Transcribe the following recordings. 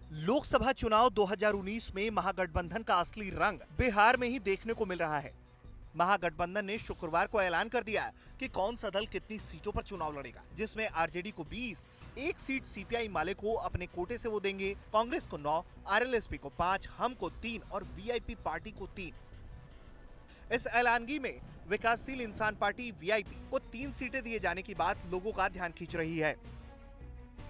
लोकसभा चुनाव 2019 में महागठबंधन का असली रंग बिहार में ही देखने को मिल रहा है। महागठबंधन ने शुक्रवार को ऐलान कर दिया कि कौन सा दल कितनी सीटों पर चुनाव लड़ेगा, जिसमें आरजेडी को 20, एक सीट सीपीआई माले को अपने कोटे से वो देंगे, कांग्रेस को 9, आरएलएसपी को 5, हम को 3 और वीआईपी पार्टी को 3। इस ऐलानगी में विकासशील इंसान पार्टी वीआईपी को 3 सीटें दिए जाने की बात लोगों का ध्यान खींच रही है।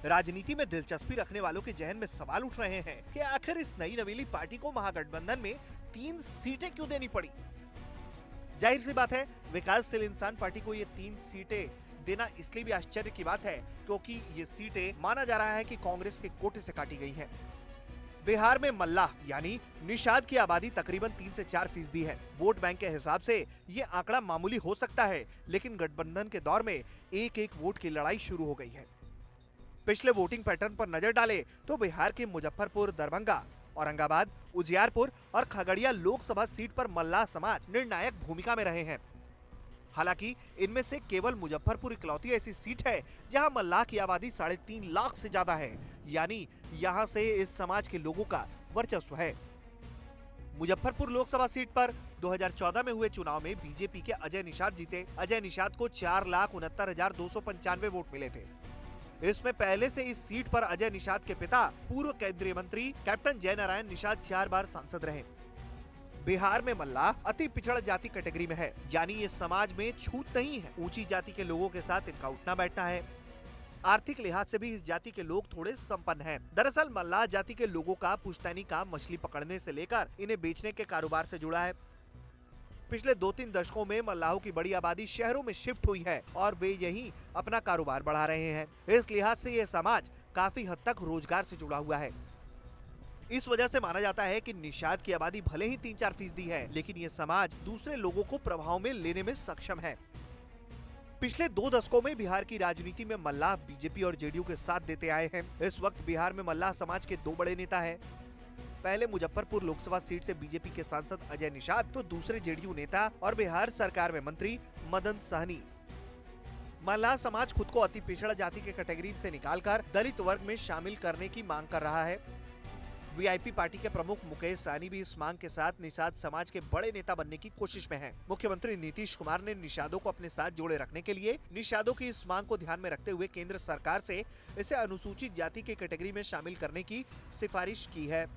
राजनीति में दिलचस्पी रखने वालों के जहन में सवाल उठ रहे हैं कि आखिर इस नई नवेली पार्टी को महागठबंधन में 3 सीटें क्यों देनी पड़ी। जाहिर सी बात है, विकासशील इंसान पार्टी को ये 3 सीटें देना इसलिए भी आश्चर्य की बात है क्योंकि ये सीटें माना जा रहा है कि कांग्रेस के कोटे से काटी गई हैं। बिहार में मल्लाह यानी निषाद की आबादी तकरीबन 3 से 4% है। वोट बैंक के हिसाब से ये आंकड़ा मामूली हो सकता है, लेकिन गठबंधन के दौर में एक वोट की लड़ाई शुरू हो गई है। पिछले वोटिंग पैटर्न पर नजर डालें तो बिहार के मुजफ्फरपुर, दरभंगा, औरंगाबाद, उजियारपुर और खगड़िया लोकसभा सीट पर मल्लाह समाज निर्णायक भूमिका में रहे हैं। हालांकि इनमें से केवल मुजफ्फरपुर इकलौती ऐसी सीट है जहां मल्लाह की आबादी 3.5 लाख से ज्यादा है, यानी यहां से इस समाज के लोगों का वर्चस्व है। मुजफ्फरपुर लोकसभा सीट पर 2014 में हुए चुनाव में बीजेपी के अजय निषाद जीते। अजय निषाद को 4,69,295 वोट मिले थे। इसमें पहले से इस सीट पर अजय निषाद के पिता पूर्व केंद्रीय मंत्री कैप्टन जय नारायण निषाद 4 बार सांसद रहे। बिहार में मल्लाह अति पिछड़ा जाति कैटेगरी में है, यानी ये समाज में छूत नहीं है। ऊंची जाति के लोगों के साथ इनका उठना बैठना है। आर्थिक लिहाज से भी इस जाति के लोग थोड़े संपन्न हैं। दरअसल मल्लाह जाति के लोगों का पुश्तैनी काम मछली पकड़ने से लेकर इन्हें बेचने के कारोबार से जुड़ा है। पिछले 2-3 दशकों में मल्लाहों की बड़ी आबादी शहरों में शिफ्ट हुई है और वे यहीं अपना कारोबार बढ़ा रहे हैं। इस लिहाज से ये समाज काफी हद तक रोजगार से जुड़ा हुआ है। इस वजह से माना जाता है कि निषाद की आबादी भले ही 3-4% है, लेकिन ये समाज दूसरे लोगों को प्रभाव में लेने में सक्षम है। पिछले 2 दशकों में बिहार की राजनीति में मल्लाह बीजेपी और जेडीयू के साथ देते आए हैं। इस वक्त बिहार में मल्लाह समाज के 2 बड़े नेता हैं। पहले मुजफ्फरपुर लोकसभा सीट से बीजेपी के सांसद अजय निषाद, तो दूसरे जेडीयू नेता और बिहार सरकार में मंत्री मदन सहनी। मल्लाह समाज खुद को अति पिछड़ा जाति के कैटेगरी से निकालकर दलित वर्ग में शामिल करने की मांग कर रहा है। वीआईपी पार्टी के प्रमुख मुकेश सहनी भी इस मांग के साथ निषाद समाज के बड़े नेता बनने की कोशिश में हैं। मुख्यमंत्री नीतीश कुमार ने निषादों को अपने साथ जोड़े रखने के लिए निषादों की इस मांग को ध्यान में रखते हुए केंद्र सरकार से इसे अनुसूचित जाति के कैटेगरी में शामिल करने की सिफारिश की है।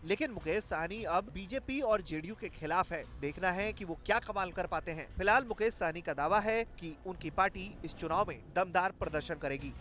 लेकिन मुकेश सहनी अब बीजेपी और जेडीयू के खिलाफ है। देखना है कि वो क्या कमाल कर पाते हैं। फिलहाल मुकेश सहनी का दावा है कि उनकी पार्टी इस चुनाव में दमदार प्रदर्शन करेगी।